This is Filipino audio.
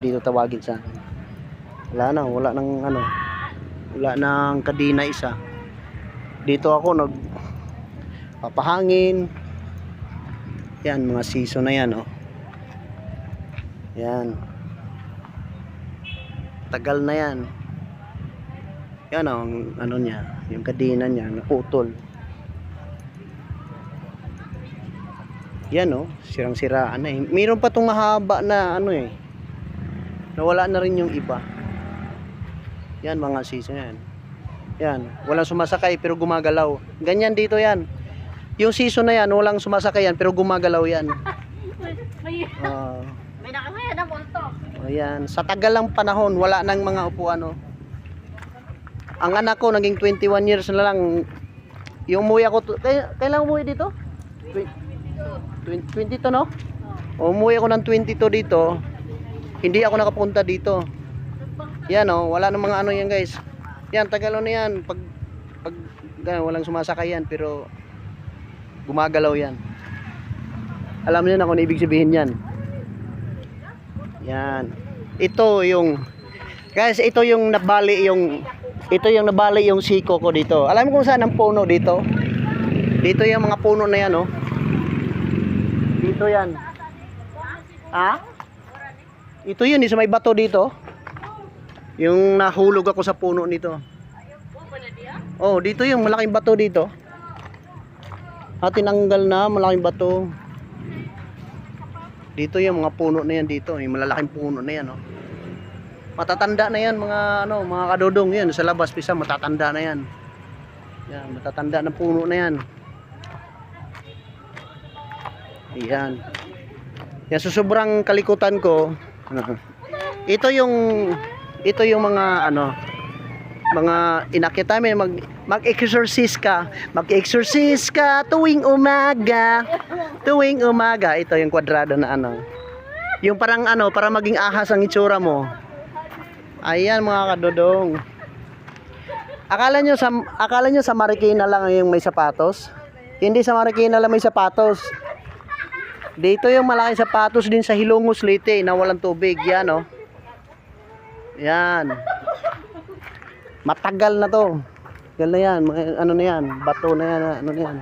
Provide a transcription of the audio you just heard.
dito tawagin sa akin. Wala nang ano, wala nang kadina isa. Dito ako papahangin. Yan, mga season na yan, oh. Yan. Tagal na yan. Yan, oh, ano niya, yung kadina niya, naputol. Yan, oh, sirang-siraan na eh. Mayroon pa tong mahaba na ano eh. Nawala na rin yung iba. Yan, mga season yan. Yan, walang sumasakay pero gumagalaw. Ganyan dito yan. Yung season na yan, walang sumasakay yan pero gumagalaw yan. May nakasaya na multo. Ayan, sa tagal ng panahon, wala nang mga upuan, oh. Ang anak ko naging 21 years na lang. Yung umuwi ako, kailan umuwi dito? 22, no? Umuwi ako ng 22 dito. Hindi ako nakapunta dito. Yan, oh, wala nang mga ano yan, guys. Yan, tagal na yan. Pag walang sumasakay yan, pero gumagalaw yan. Alam niyo na kung ano ibig sabihin yan. Yan. Ito yung, guys, ito yung nabali yung siko ko dito. Alam mo kung saan ang puno dito? Dito yung mga puno na yan, oh. Dito yan. Ha? Ito yun, sa may bato dito. Yung nahulog ako sa puno nito. Oh, dito yung malaking bato dito. Tinanggal na, malaking bato. Dito yung mga puno na yan dito, yung malalaking puno na yan, oh. Matatanda na yan, mga kadodong yan sa labas, pisa matatanda na yan. Yan, matatanda na puno na yan. Yan. Yan, so sobrang kalikutan ko. Ito yung mga mga inakyat namin, mag-exercise ka tuwing umaga. Ito yung kwadrado na yung parang para maging ahas ang itsura mo. Ayan, mga kadodong. Akala nyo sa Marikina lang yung may sapatos? Hindi sa Marikina lang may sapatos. Dito yung malaking sapatos din sa Hilongos Leyte na walang tubig. Yan, oh. Yan. Matagal na to. Yan na yan. Ano na yan? Bato na yan. Ano na yan?